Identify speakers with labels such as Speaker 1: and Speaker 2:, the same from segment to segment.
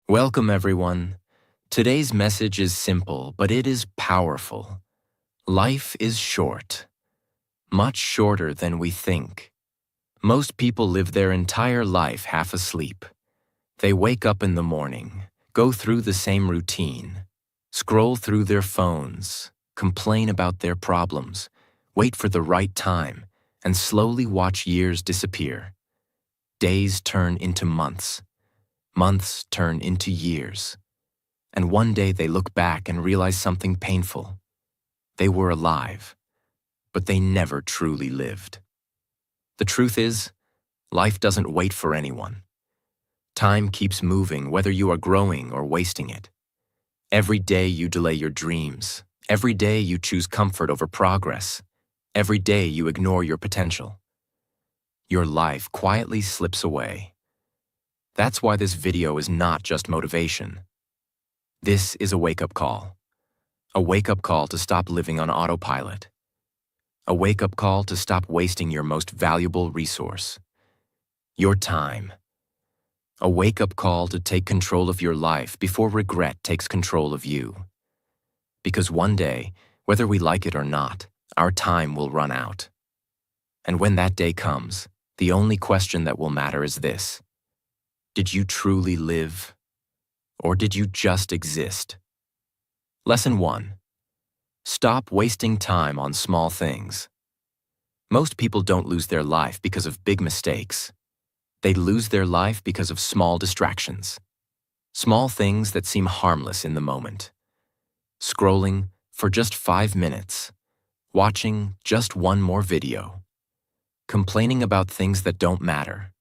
Speaker 1: Welcome, everyone. Today's message is simple, but it is powerful. Life is short, much shorter than we think. Most people live their entire life half asleep. They wake up in the morning, go through the same routine, scroll through their phones, complain about their problems, wait for the right time, and slowly watch years disappear. Days turn into months. Months turn into years. And one day they look back and realize something painful. They were alive, but they never truly lived. The truth is, life doesn't wait for anyone. Time keeps moving whether you are growing or wasting it. Every day you delay your dreams. Every day you choose comfort over progress. Every day you ignore your potential. Your life quietly slips away. That's why this video is not just motivation. This is a wake-up call. A wake-up call to stop living on autopilot. A wake-up call to stop wasting your most valuable resource, your time. A wake-up call to take control of your life before regret takes control of you. Because one day, whether we like it or not, our time will run out. And when that day comes, the only question that will matter is this: did you truly live, or did you just exist? Lesson 1. Stop wasting time on small things. Most people don't lose their life because of big mistakes. They lose their life because of small distractions. Small things that seem harmless in the moment. Scrolling for just 5 minutes. Watching just one more video. Complaining about things that don't matter.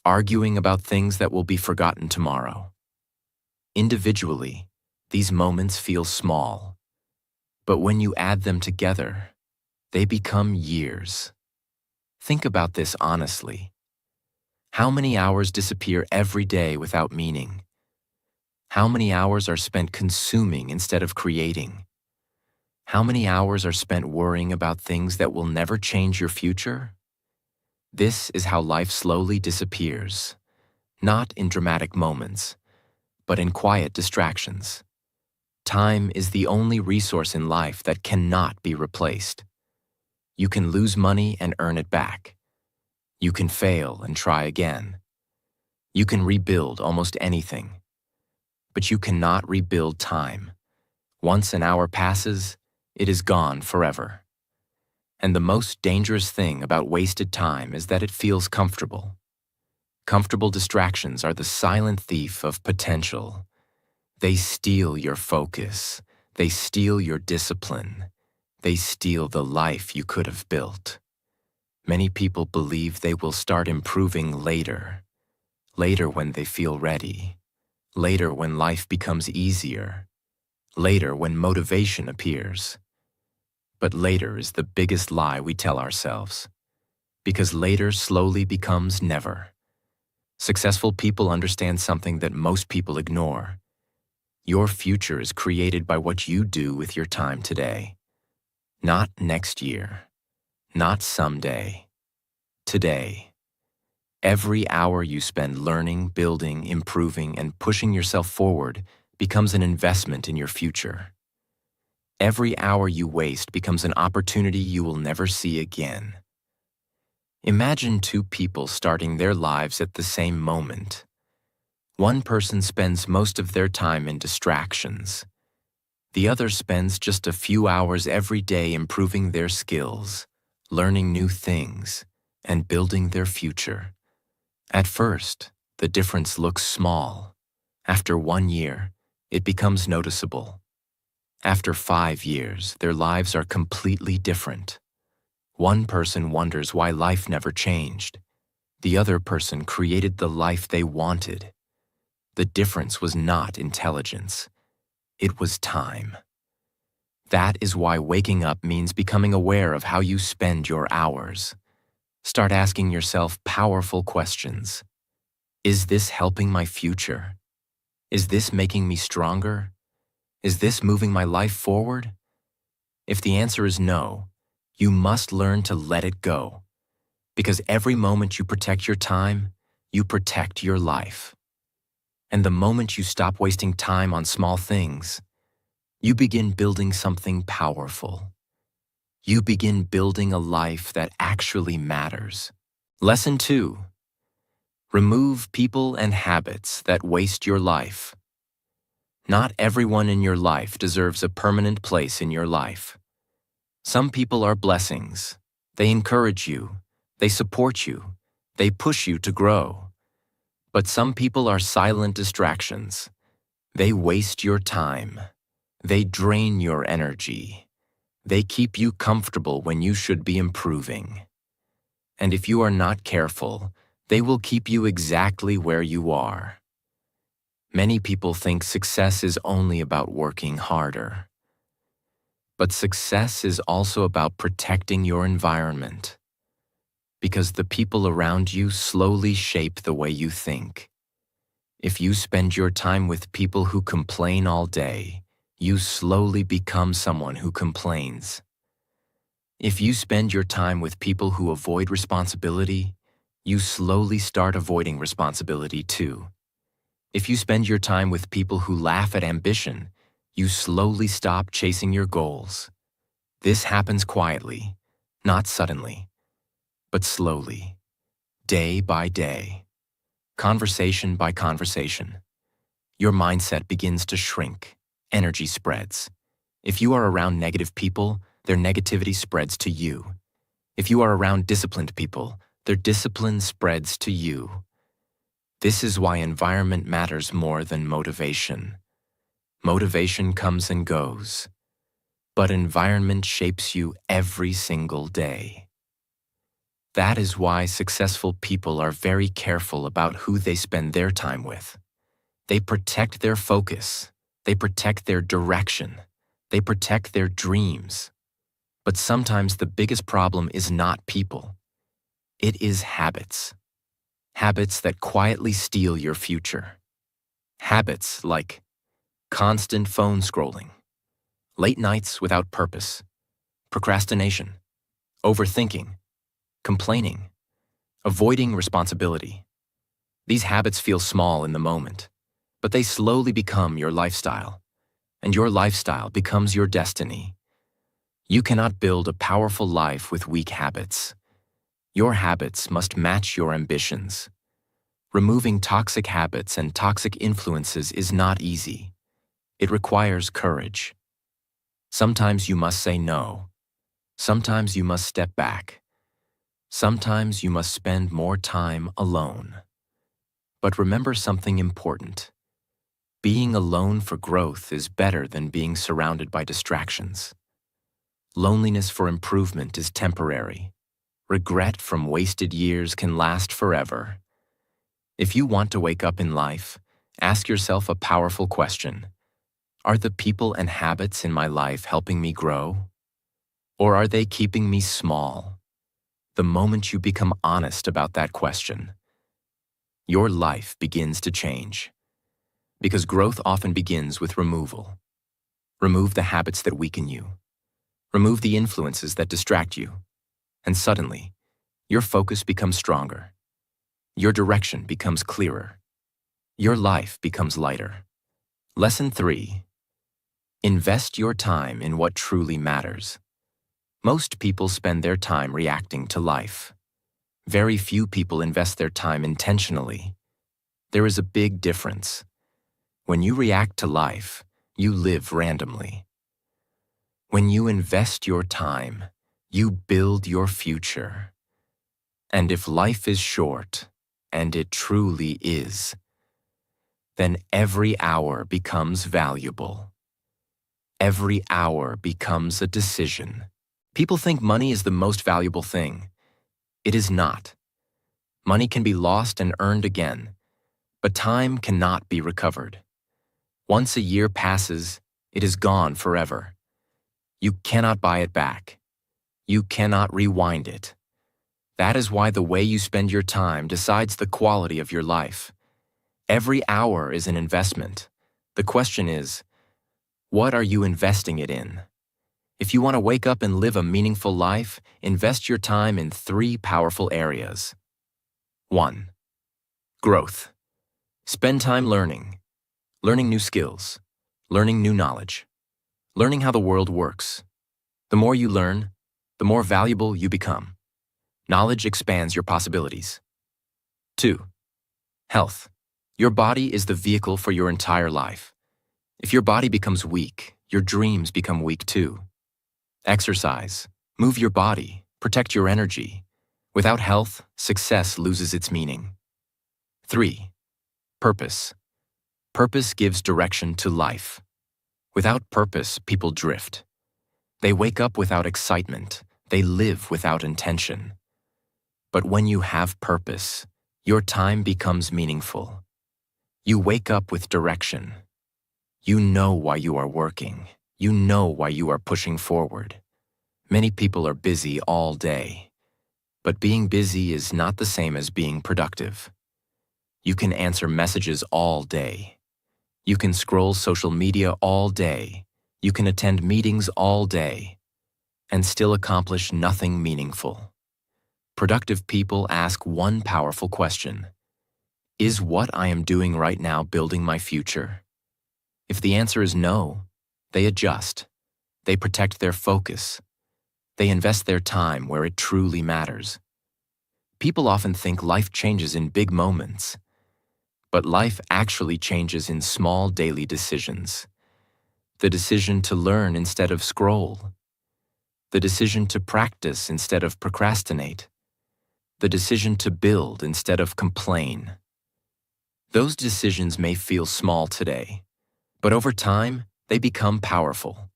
Speaker 1: Arguing about things that will be forgotten tomorrow. Individually, these moments feel small, but when you add them together, they become years. Think about this honestly. How many hours disappear every day without meaning? How many hours are spent consuming instead of creating? How many hours are spent worrying about things that will never change your future? This is how life slowly disappears, not in dramatic moments, but in quiet distractions. Time is the only resource in life that cannot be replaced. You can lose money and earn it back. You can fail and try again. You can rebuild almost anything. But you cannot rebuild time. Once an hour passes, it is gone forever. And the most dangerous thing about wasted time is that it feels comfortable. Comfortable distractions are the silent thief of potential. They steal your focus. They steal your discipline. They steal the life you could have built. Many people believe they will start improving later. Later when they feel ready. Later when life becomes easier. Later when motivation appears. But later is the biggest lie we tell ourselves. Because later slowly becomes never. Successful people understand something that most people ignore. Your future is created by what you do with your time today. Not next year. Not someday. Today. Every hour you spend learning, building, improving, and pushing yourself forward becomes an investment in your future. Every hour you waste becomes an opportunity you will never see again. Imagine two people starting their lives at the same moment. One person spends most of their time in distractions. The other spends just a few hours every day improving their skills, learning new things, and building their future. At first, the difference looks small. After 1 year, it becomes noticeable. After 5 years, their lives are completely different. One person wonders why life never changed. The other person created the life they wanted. The difference was not intelligence. It was time. That is why waking up means becoming aware of how you spend your hours. Start asking yourself powerful questions. Is this helping my future? Is this making me stronger? Is this moving my life forward? If the answer is no, you must learn to let it go. Because every moment you protect your time, you protect your life. And the moment you stop wasting time on small things, you begin building something powerful. You begin building a life that actually matters. Lesson 2. Remove people and habits that waste your life. Not everyone in your life deserves a permanent place in your life. Some people are blessings. They encourage you. They support you. They push you to grow. But some people are silent distractions. They waste your time. They drain your energy. They keep you comfortable when you should be improving. And if you are not careful, they will keep you exactly where you are. Many people think success is only about working harder. But success is also about protecting your environment. Because the people around you slowly shape the way you think. If you spend your time with people who complain all day, you slowly become someone who complains. If you spend your time with people who avoid responsibility, you slowly start avoiding responsibility too. If you spend your time with people who laugh at ambition, you slowly stop chasing your goals. This happens quietly, not suddenly, but slowly, day by day, conversation by conversation. Your mindset begins to shrink, energy spreads. If you are around negative people, their negativity spreads to you. If you are around disciplined people, their discipline spreads to you. This is why environment matters more than motivation. Motivation comes and goes, but environment shapes you every single day. That is why successful people are very careful about who they spend their time with. They protect their focus. They protect their direction. They protect their dreams. But sometimes the biggest problem is not people. It is habits. Habits that quietly steal your future. Habits like constant phone scrolling, late nights without purpose, procrastination, overthinking, complaining, avoiding responsibility. These habits feel small in the moment, but they slowly become your lifestyle, and your lifestyle becomes your destiny. You cannot build a powerful life with weak habits. Your habits must match your ambitions. Removing toxic habits and toxic influences is not easy. It requires courage. Sometimes you must say no. Sometimes you must step back. Sometimes you must spend more time alone. But remember something important. Being alone for growth is better than being surrounded by distractions. Loneliness for improvement is temporary. Regret from wasted years can last forever. If you want to wake up in life, ask yourself a powerful question. Are the people and habits in my life helping me grow? Or are they keeping me small? The moment you become honest about that question, your life begins to change. Because growth often begins with removal. Remove the habits that weaken you. Remove the influences that distract you. And suddenly, your focus becomes stronger. Your direction becomes clearer. Your life becomes lighter. Lesson 3. Invest your time in what truly matters. Most people spend their time reacting to life. Very few people invest their time intentionally. There is a big difference. When you react to life, you live randomly. When you invest your time, you build your future. And if life is short, and it truly is, then every hour becomes valuable. Every hour becomes a decision. People think money is the most valuable thing. It is not. Money can be lost and earned again, but time cannot be recovered. Once a year passes, it is gone forever. You cannot buy it back. You cannot rewind it. That is why the way you spend your time decides the quality of your life. Every hour is an investment. The question is, what are you investing it in? If you want to wake up and live a meaningful life, invest your time in 3 powerful areas. 1. Growth. Spend time learning, learning new skills, learning new knowledge, learning how the world works. The more you learn, the more valuable you become. Knowledge expands your possibilities. 2. Health. Your body is the vehicle for your entire life. If your body becomes weak, your dreams become weak too. Exercise. Move your body. Protect your energy. Without health, success loses its meaning. 3. Purpose. Purpose gives direction to life. Without purpose, people drift. They wake up without excitement. They live without intention. But when you have purpose, your time becomes meaningful. You wake up with direction. You know why you are working. You know why you are pushing forward. Many people are busy all day. But being busy is not the same as being productive. You can answer messages all day. You can scroll social media all day. You can attend meetings all day and still accomplish nothing meaningful. Productive people ask one powerful question: is what I am doing right now building my future? If the answer is no, they adjust. They protect their focus. They invest their time where it truly matters. People often think life changes in big moments, but life actually changes in small daily decisions. The decision to learn instead of scroll. The decision to practice instead of procrastinate. The decision to build instead of complain. Those decisions may feel small today, but over time, they become powerful.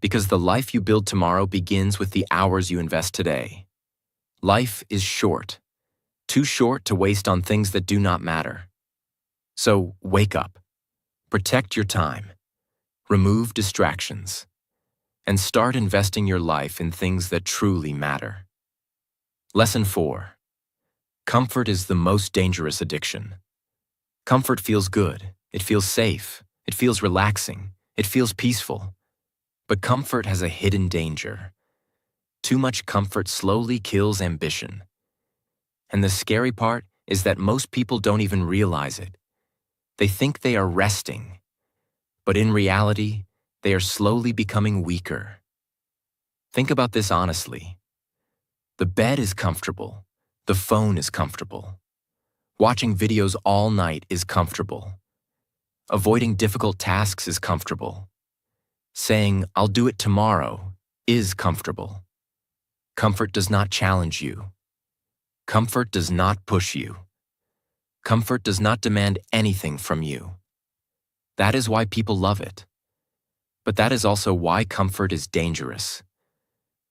Speaker 1: Because the life you build tomorrow begins with the hours you invest today. Life is short, too short to waste on things that do not matter. So wake up, protect your time, remove distractions, and start investing your life in things that truly matter. Lesson 4. Comfort is the most dangerous addiction. Comfort feels good, it feels safe, it feels relaxing, it feels peaceful. But comfort has a hidden danger. Too much comfort slowly kills ambition. And the scary part is that most people don't even realize it. They think they are resting, but in reality, they are slowly becoming weaker. Think about this honestly. The bed is comfortable. The phone is comfortable. Watching videos all night is comfortable. Avoiding difficult tasks is comfortable. Saying, "I'll do it tomorrow," is comfortable. Comfort does not challenge you. Comfort does not push you. Comfort does not demand anything from you. That is why people love it. But that is also why comfort is dangerous.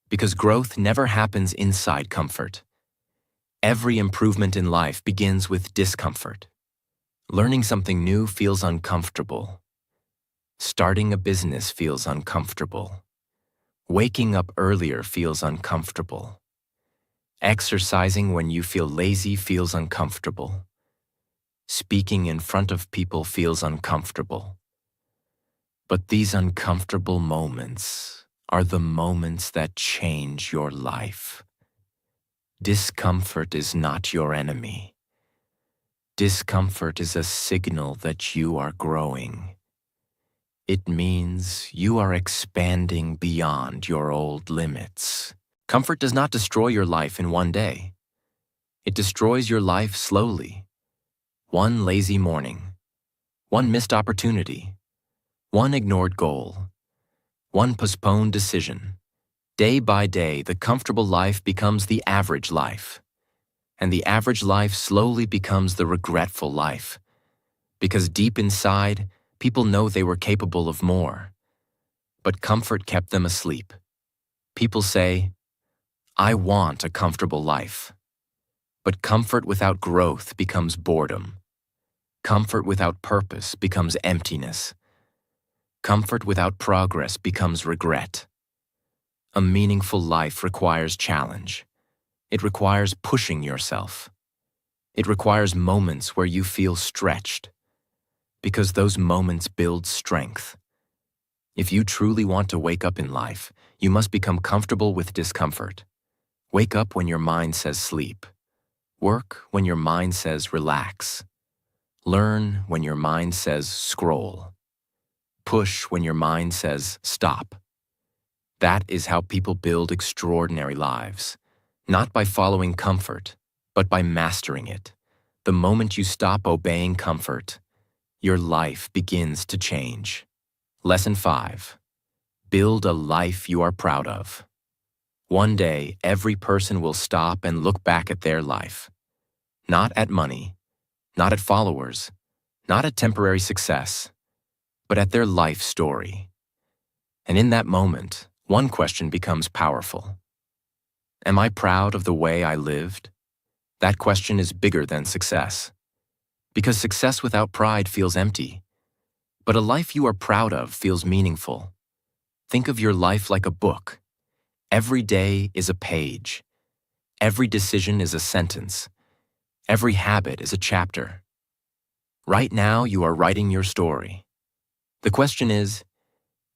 Speaker 1: Because growth never happens inside comfort. Every improvement in life begins with discomfort. Learning something new feels uncomfortable. Starting a business feels uncomfortable. Waking up earlier feels uncomfortable. Exercising when you feel lazy feels uncomfortable. Speaking in front of people feels uncomfortable. But these uncomfortable moments are the moments that change your life. Discomfort is not your enemy. Discomfort is a signal that you are growing. It means you are expanding beyond your old limits. Comfort does not destroy your life in one day. It destroys your life slowly. One lazy morning, one missed opportunity, one ignored goal, one postponed decision. Day by day, the comfortable life becomes the average life. And the average life slowly becomes the regretful life. Because deep inside, people know they were capable of more. But comfort kept them asleep. People say, "I want a comfortable life." But comfort without growth becomes boredom. Comfort without purpose becomes emptiness. Comfort without progress becomes regret. A meaningful life requires challenge. It requires pushing yourself. It requires moments where you feel stretched, because those moments build strength. If you truly want to wake up in life, you must become comfortable with discomfort. Wake up when your mind says sleep. Work when your mind says relax. Learn when your mind says scroll. Push when your mind says stop. That is how people build extraordinary lives, not by following comfort, but by mastering it. The moment you stop obeying comfort, your life begins to change. Lesson 5. Build a life you are proud of. One day, every person will stop and look back at their life. Not at money, not at followers, not at temporary success, but at their life story. And in that moment, one question becomes powerful. Am I proud of the way I lived? That question is bigger than success. Because success without pride feels empty. But a life you are proud of feels meaningful. Think of your life like a book. Every day is a page. Every decision is a sentence. Every habit is a chapter. Right now, you are writing your story. The question is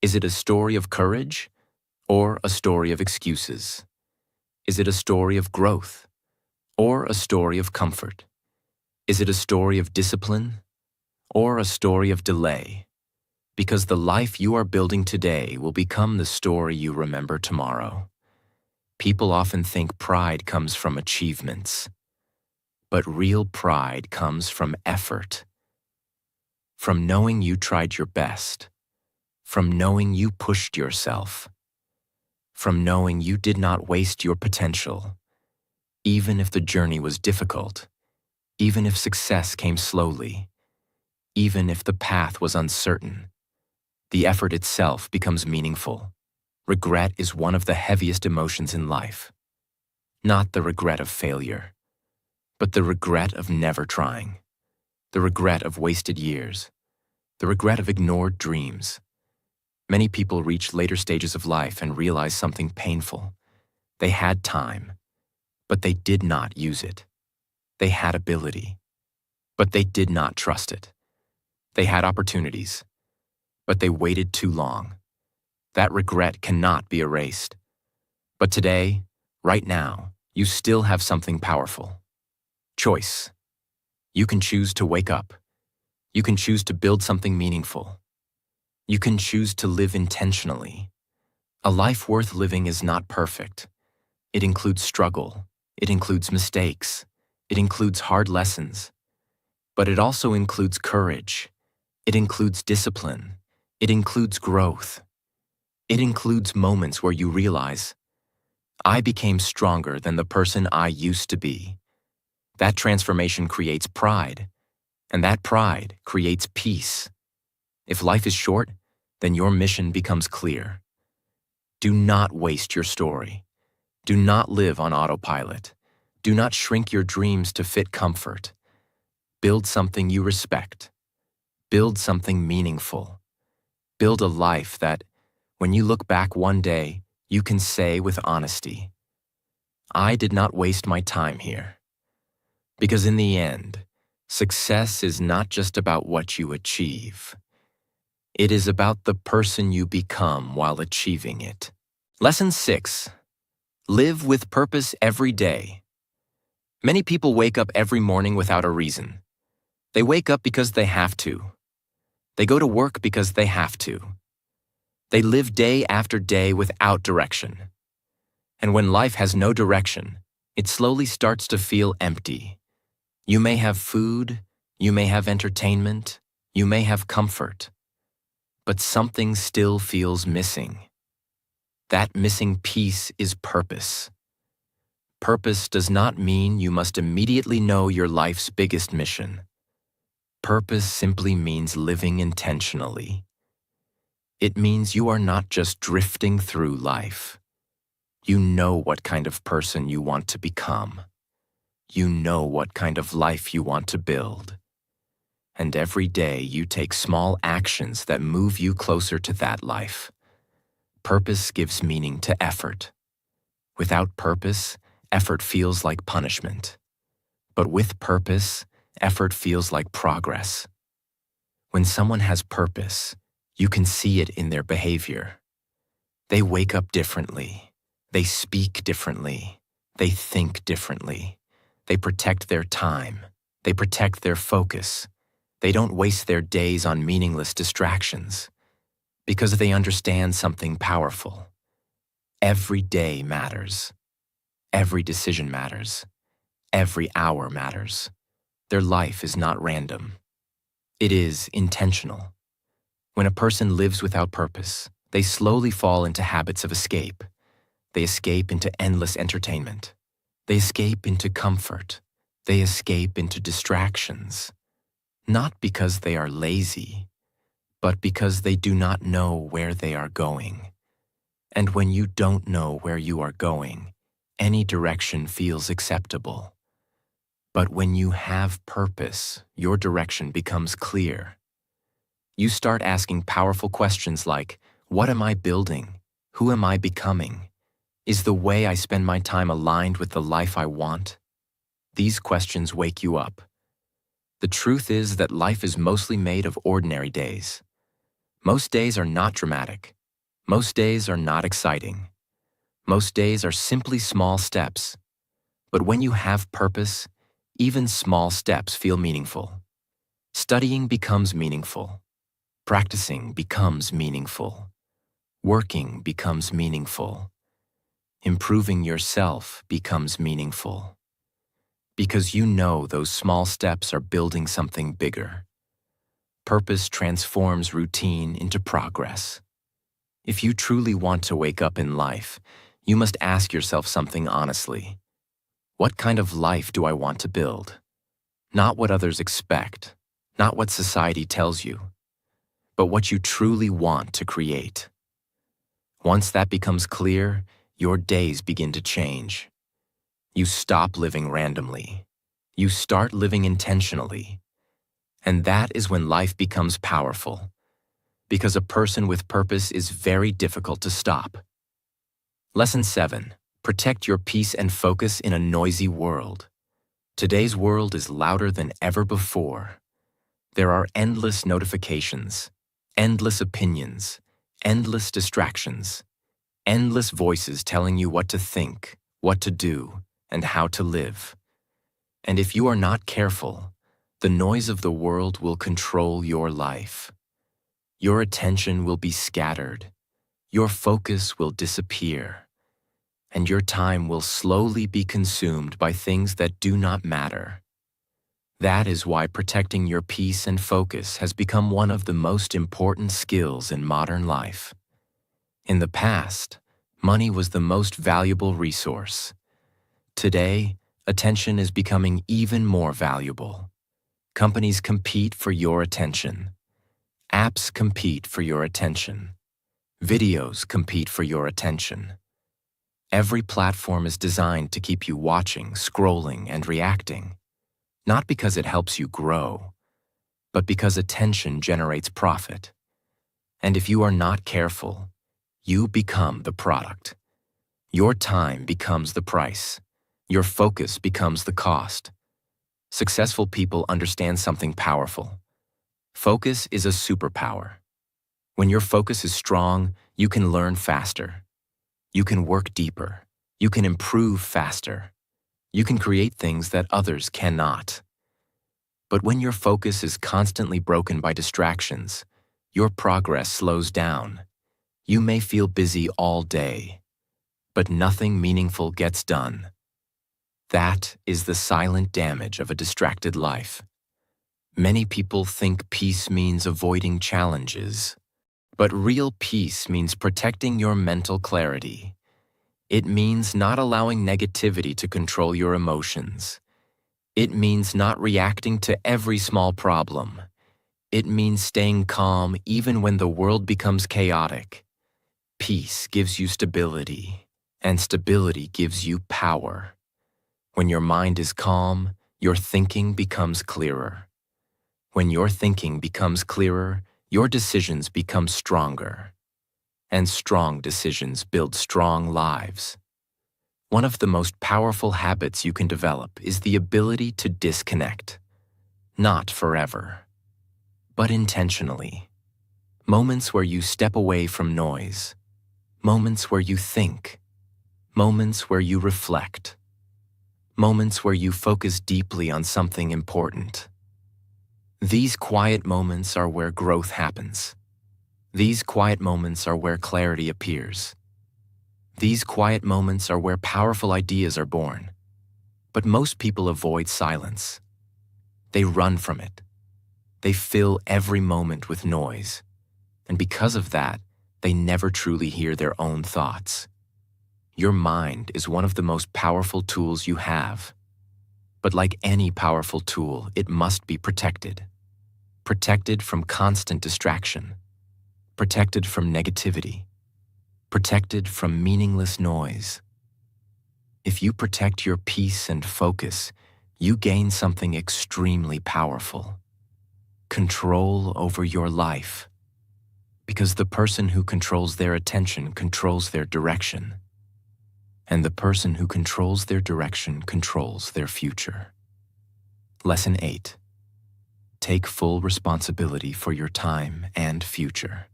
Speaker 1: it a story of courage or a story of excuses? Is it a story of growth or a story of comfort? Is it a story of discipline or a story of delay? Because the life you are building today will become the story you remember tomorrow. People often think pride comes from achievements, but real pride comes from effort. From knowing you tried your best, from knowing you pushed yourself, from knowing you did not waste your potential, even if the journey was difficult, even if success came slowly, even if the path was uncertain. The effort itself becomes meaningful. Regret is one of the heaviest emotions in life. Not the regret of failure, but the regret of never trying, the regret of wasted years, the regret of ignored dreams. Many people reach later stages of life and realize something painful. They had time, but they did not use it. They had ability, but they did not trust it. They had opportunities, but they waited too long. That regret cannot be erased. But today, right now, you still have something powerful. Choice. You can choose to wake up. You can choose to build something meaningful. You can choose to live intentionally. A life worth living is not perfect. It includes struggle. It includes mistakes. It includes hard lessons. But it also includes courage. It includes discipline. It includes growth. It includes moments where you realize, I became stronger than the person I used to be. That transformation creates pride, and that pride creates peace. If life is short, then your mission becomes clear. Do not waste your story. Do not live on autopilot. Do not shrink your dreams to fit comfort. Build something you respect. Build something meaningful. Build a life that, when you look back one day, you can say with honesty, I did not waste my time here. Because in the end, success is not just about what you achieve. It is about the person you become while achieving it. Lesson 6. Live with purpose every day. Many people wake up every morning without a reason. They wake up because they have to. They go to work because they have to. They live day after day without direction. And when life has no direction, it slowly starts to feel empty. You may have food, you may have entertainment, you may have comfort, but something still feels missing. That missing piece is purpose. Purpose does not mean you must immediately know your life's biggest mission. Purpose simply means living intentionally. It means you are not just drifting through life. You know what kind of person you want to become. You know what kind of life you want to build. And every day you take small actions that move you closer to that life. Purpose gives meaning to effort. Without purpose, effort feels like punishment. But with purpose, effort feels like progress. When someone has purpose, you can see it in their behavior. They wake up differently. They speak differently. They think differently. They protect their time. They protect their focus. They don't waste their days on meaningless distractions because they understand something powerful. Every day matters. Every decision matters. Every hour matters. Their life is not random. It is intentional. When a person lives without purpose, they slowly fall into habits of escape. They escape into endless entertainment. They escape into comfort. They escape into distractions. Not because they are lazy, but because they do not know where they are going. And when you don't know where you are going, any direction feels acceptable. But when you have purpose, your direction becomes clear. You start asking powerful questions like, what am I building? Who am I becoming? Is the way I spend my time aligned with the life I want? These questions wake you up. The truth is that life is mostly made of ordinary days. Most days are not dramatic. Most days are not exciting. Most days are simply small steps. But when you have purpose, even small steps feel meaningful. Studying becomes meaningful. Practicing becomes meaningful. Working becomes meaningful. Improving yourself becomes meaningful. Because you know those small steps are building something bigger. Purpose transforms routine into progress. If you truly want to wake up in life, you must ask yourself something honestly. What kind of life do I want to build? Not what others expect, not what society tells you, but what you truly want to create. Once that becomes clear, your days begin to change. You stop living randomly. You start living intentionally. And that is when life becomes powerful, because a person with purpose is very difficult to stop. Lesson 7. Protect your peace and focus in a noisy world. Today's world is louder than ever before. There are endless notifications, endless opinions, endless distractions, endless voices telling you what to think, what to do, and how to live. And if you are not careful, the noise of the world will control your life. Your attention will be scattered, your focus will disappear, and your time will slowly be consumed by things that do not matter. That is why protecting your peace and focus has become one of the most important skills in modern life. In the past, money was the most valuable resource. Today, attention is becoming even more valuable. Companies compete for your attention. Apps compete for your attention. Videos compete for your attention. Every platform is designed to keep you watching, scrolling, and reacting. Not because it helps you grow, but because attention generates profit. And if you are not careful, you become the product. Your time becomes the price. Your focus becomes the cost. Successful people understand something powerful. Focus is a superpower. When your focus is strong, you can learn faster. You can work deeper. You can improve faster. You can create things that others cannot. But when your focus is constantly broken by distractions, your progress slows down. You may feel busy all day, but nothing meaningful gets done. That is the silent damage of a distracted life. Many people think peace means avoiding challenges, but real peace means protecting your mental clarity. It means not allowing negativity to control your emotions. It means not reacting to every small problem. It means staying calm even when the world becomes chaotic. Peace gives you stability, and stability gives you power. When your mind is calm, your thinking becomes clearer. When your thinking becomes clearer, your decisions become stronger. And strong decisions build strong lives. One of the most powerful habits you can develop is the ability to disconnect. Not forever, but intentionally. Moments where you step away from noise. Moments where you think. Moments where you reflect. Moments where you focus deeply on something important. These quiet moments are where growth happens. These quiet moments are where clarity appears. These quiet moments are where powerful ideas are born. But most people avoid silence. They run from it. They fill every moment with noise. And because of that, they never truly hear their own thoughts. Your mind is one of the most powerful tools you have. But like any powerful tool, it must be protected. Protected from constant distraction. Protected from negativity. Protected from meaningless noise. If you protect your peace and focus, you gain something extremely powerful. Control over your life. Because the person who controls their attention controls their direction. And the person who controls their direction controls their future. Lesson 8. Take full responsibility for your time and future.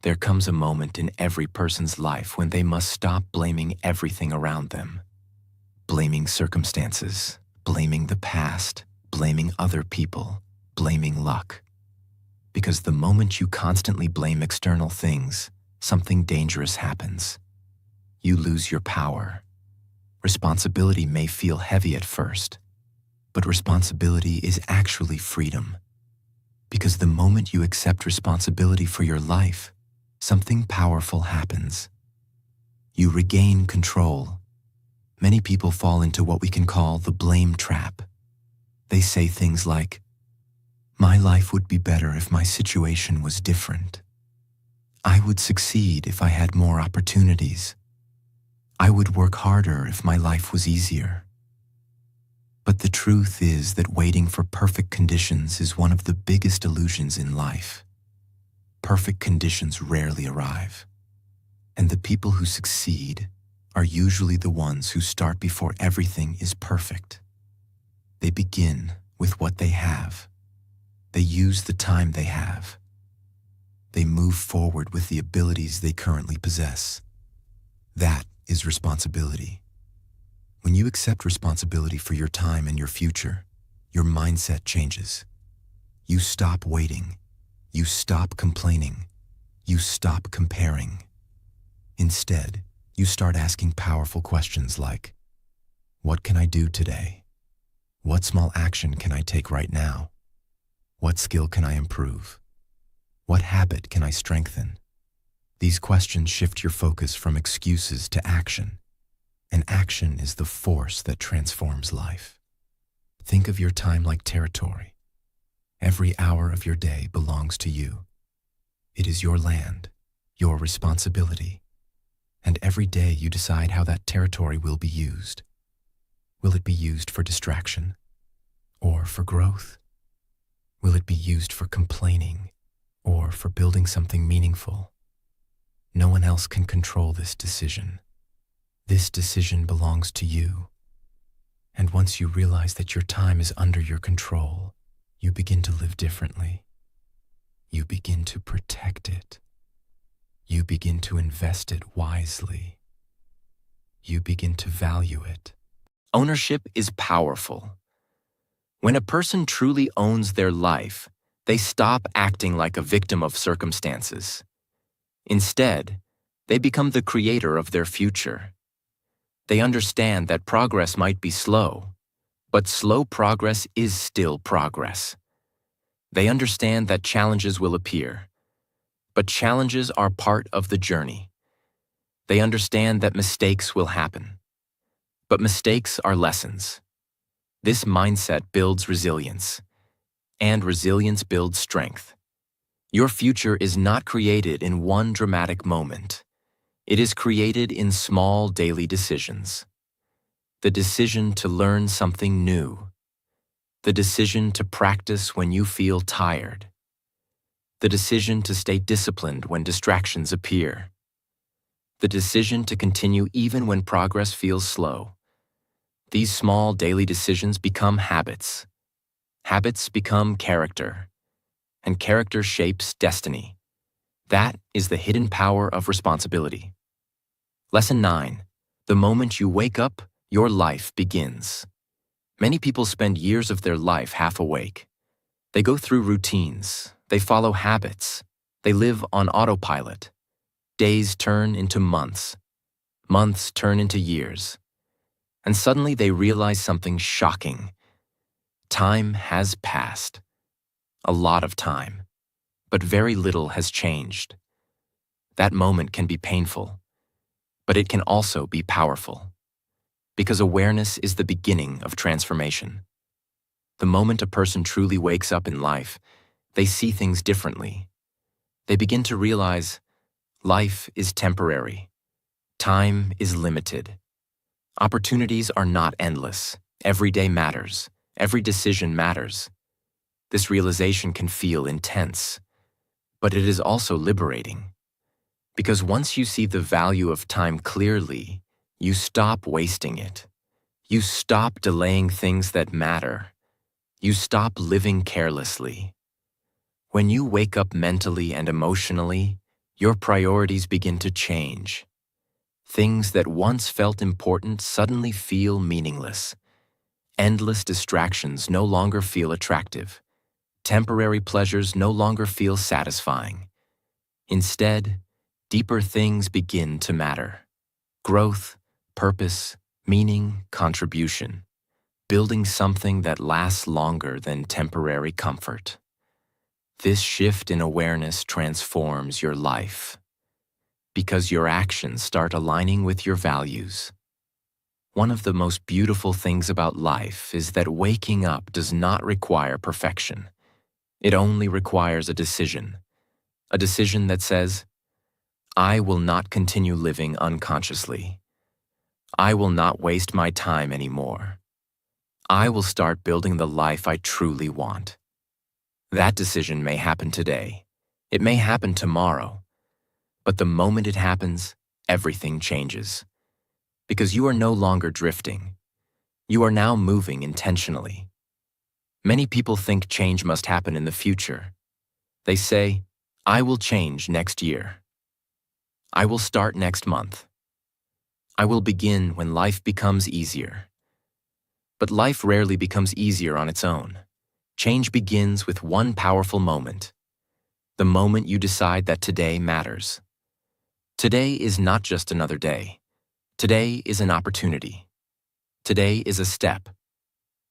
Speaker 1: There comes a moment in every person's life when they must stop blaming everything around them. Blaming circumstances, blaming the past, blaming other people, blaming luck. Because the moment you constantly blame external things, something dangerous happens. You lose your power. Responsibility may feel heavy at first, but responsibility is actually freedom. Because the moment you accept responsibility for your life, something powerful happens. You regain control. Many people fall into what we can call the blame trap. They say things like, "My life would be better if my situation was different. I would succeed if I had more opportunities. I would work harder if my life was easier." But the truth is that waiting for perfect conditions is one of the biggest illusions in life. Perfect conditions rarely arrive. And the people who succeed are usually the ones who start before everything is perfect. They begin with what they have. They use the time they have. They move forward with the abilities they currently possess. That is responsibility. When you accept responsibility for your time and your future, your mindset changes. You stop waiting. You stop complaining. You stop comparing. Instead, you start asking powerful questions like, what can I do today? What small action can I take right now? What skill can I improve? What habit can I strengthen? These questions shift your focus from excuses to action, and action is the force that transforms life. Think of your time like territory. Every hour of your day belongs to you. It is your land, your responsibility, and every day you decide how that territory will be used. Will it be used for distraction or for growth? Will it be used for complaining or for building something meaningful? No one else can control this decision. This decision belongs to you. And once you realize that your time is under your control, you begin to live differently. You begin to protect it. You begin to invest it wisely. You begin to value it. Ownership is powerful. When a person truly owns their life, they stop acting like a victim of circumstances. Instead, they become the creator of their future. They understand that progress might be slow, but slow progress is still progress. They understand that challenges will appear, but challenges are part of the journey. They understand that mistakes will happen, but mistakes are lessons. This mindset builds resilience, and resilience builds strength. Your future is not created in one dramatic moment. It is created in small daily decisions. The decision to learn something new. The decision to practice when you feel tired. The decision to stay disciplined when distractions appear. The decision to continue even when progress feels slow. These small daily decisions become habits. Habits become character, and character shapes destiny. That is the hidden power of responsibility. Lesson 9. The moment you wake up, your life begins. Many people spend years of their life half awake. They go through routines, they follow habits, they live on autopilot. Days turn into months, months turn into years, and suddenly they realize something shocking. Time has passed. A lot of time. But very little has changed. That moment can be painful, but it can also be powerful, because awareness is the beginning of transformation. The moment a person truly wakes up in life, they see things differently. They begin to realize life is temporary. Time is limited. Opportunities are not endless. Every day matters. Every decision matters. This realization can feel intense, but it is also liberating. Because once you see the value of time clearly, you stop wasting it. You stop delaying things that matter. You stop living carelessly. When you wake up mentally and emotionally, your priorities begin to change. Things that once felt important suddenly feel meaningless. Endless distractions no longer feel attractive. Temporary pleasures no longer feel satisfying. Instead, deeper things begin to matter. Growth, purpose, meaning, contribution. Building something that lasts longer than temporary comfort. This shift in awareness transforms your life, because your actions start aligning with your values. One of the most beautiful things about life is that waking up does not require perfection. It only requires a decision that says, I will not continue living unconsciously. I will not waste my time anymore. I will start building the life I truly want. That decision may happen today. It may happen tomorrow. But the moment it happens, everything changes. Because you are no longer drifting. You are now moving intentionally. Many people think change must happen in the future. They say, I will change next year. I will start next month. I will begin when life becomes easier. But life rarely becomes easier on its own. Change begins with one powerful moment. The moment you decide that today matters. Today is not just another day. Today is an opportunity. Today is a step.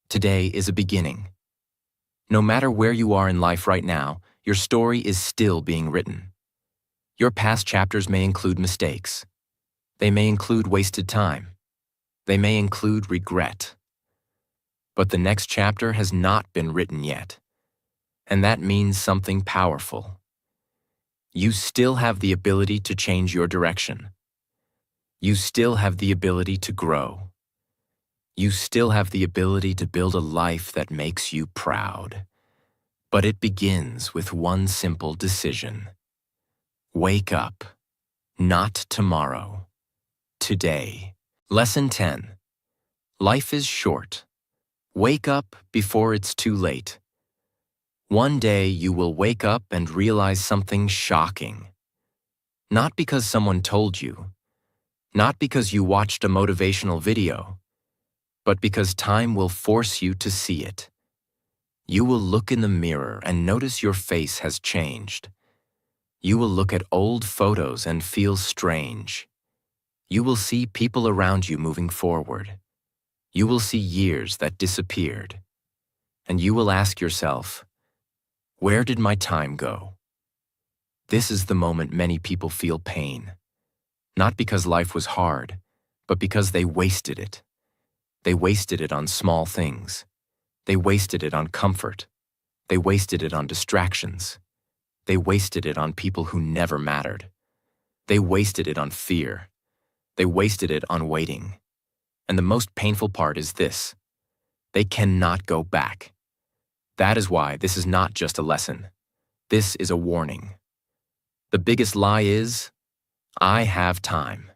Speaker 1: Today is a beginning. No matter where you are in life right now, your story is still being written. Your past chapters may include mistakes. They may include wasted time. They may include regret. But the next chapter has not been written yet. And that means something powerful. You still have the ability to change your direction. You still have the ability to grow. You still have the ability to build a life that makes you proud. But it begins with one simple decision. Wake up. Not tomorrow. Today. Lesson 10. Life is short. Wake up before it's too late. One day you will wake up and realize something shocking. Not because someone told you, not because you watched a motivational video, but because time will force you to see it. You will look in the mirror and notice your face has changed. You will look at old photos and feel strange. You will see people around you moving forward. You will see years that disappeared. And you will ask yourself, where did my time go? This is the moment many people feel pain. Not because life was hard, but because they wasted it. They wasted it on small things. They wasted it on comfort. They wasted it on distractions. They wasted it on people who never mattered. They wasted it on fear. They wasted it on waiting. And the most painful part is this: they cannot go back. That is why this is not just a lesson. This is a warning. The biggest lie is, I have time.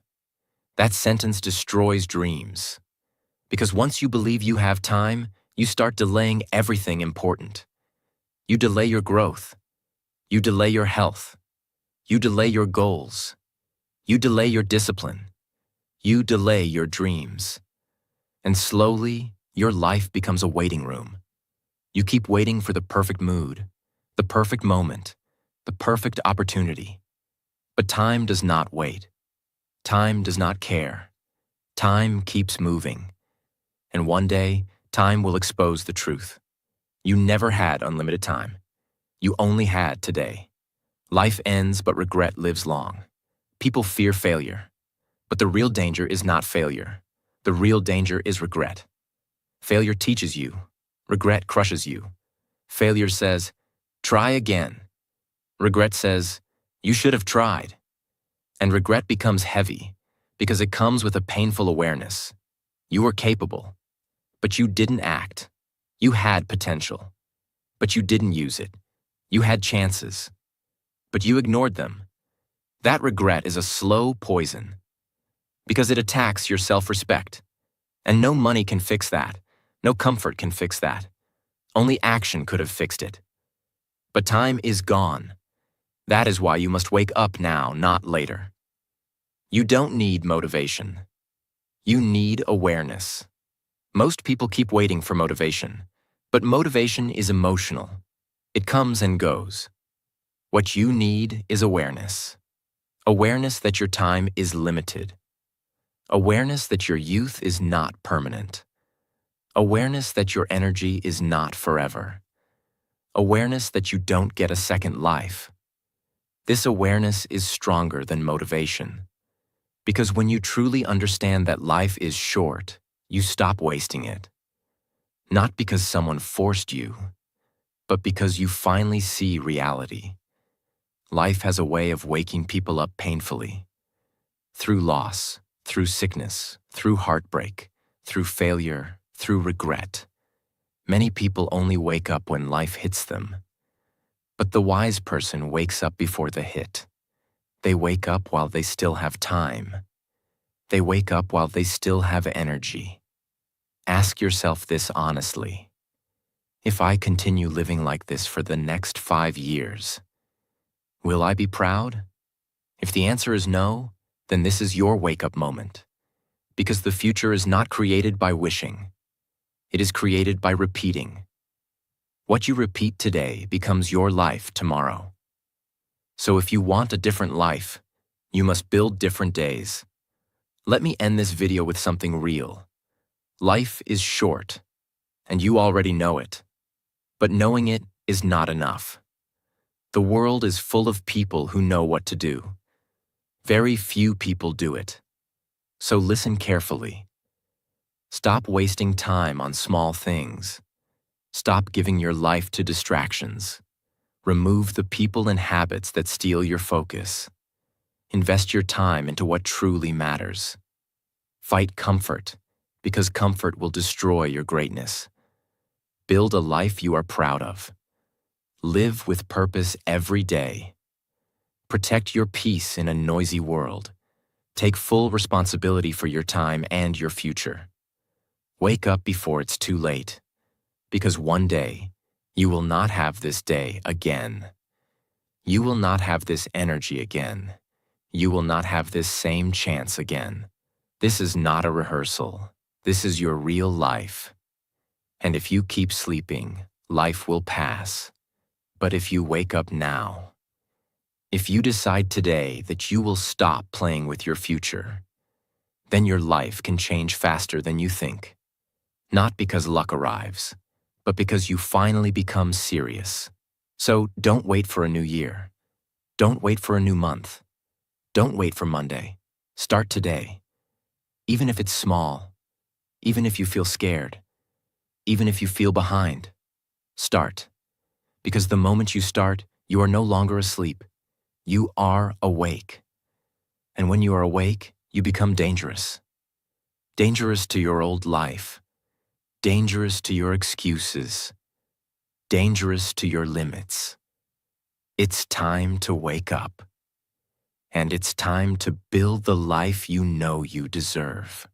Speaker 1: That sentence destroys dreams. Because once you believe you have time, you start delaying everything important. You delay your growth. You delay your health. You delay your goals. You delay your discipline. You delay your dreams. And slowly, your life becomes a waiting room. You keep waiting for the perfect mood, the perfect moment, the perfect opportunity. But time does not wait. Time does not care. Time keeps moving. And one day, time will expose the truth. You never had unlimited time. You only had today. Life ends, but regret lives long. People fear failure. But the real danger is not failure. The real danger is regret. Failure teaches you. Regret crushes you. Failure says, try again. Regret says, you should have tried. And regret becomes heavy because it comes with a painful awareness. You were capable, but you didn't act. You had potential, but you didn't use it. You had chances, but you ignored them. That regret is a slow poison because it attacks your self-respect. And no money can fix that. No comfort can fix that. Only action could have fixed it. But time is gone. That is why you must wake up now, not later. You don't need motivation. You need awareness. Most people keep waiting for motivation, but motivation is emotional. It comes and goes. What you need is awareness. Awareness that your time is limited. Awareness that your youth is not permanent. Awareness that your energy is not forever. Awareness that you don't get a second life. This awareness is stronger than motivation. Because when you truly understand that life is short, you stop wasting it. Not because someone forced you, but because you finally see reality. Life has a way of waking people up painfully. Through loss, through sickness, through heartbreak, through failure, through regret. Many people only wake up when life hits them. But the wise person wakes up before the hit. They wake up while they still have time. They wake up while they still have energy. Ask yourself this honestly. If I continue living like this for the next 5 years, will I be proud? If the answer is no, then this is your wake-up moment. Because the future is not created by wishing. It is created by repeating. What you repeat today becomes your life tomorrow. So if you want a different life, you must build different days. Let me end this video with something real. Life is short, and you already know it. But knowing it is not enough. The world is full of people who know what to do. Very few people do it. So listen carefully. Stop wasting time on small things. Stop giving your life to distractions. Remove the people and habits that steal your focus. Invest your time into what truly matters. Fight comfort, because comfort will destroy your greatness. Build a life you are proud of. Live with purpose every day. Protect your peace in a noisy world. Take full responsibility for your time and your future. Wake up before it's too late, because one day, you will not have this day again. You will not have this energy again. You will not have this same chance again. This is not a rehearsal. This is your real life. And if you keep sleeping, life will pass. But if you wake up now, if you decide today that you will stop playing with your future, then your life can change faster than you think. Not because luck arrives, but because you finally become serious. So don't wait for a new year. Don't wait for a new month. Don't wait for Monday. Start today. Even if it's small, even if you feel scared, even if you feel behind, start. Because the moment you start, you are no longer asleep. You are awake. And when you are awake, you become dangerous. Dangerous to your old life. Dangerous to your excuses. Dangerous to your limits. It's time to wake up. And it's time to build the life you know you deserve.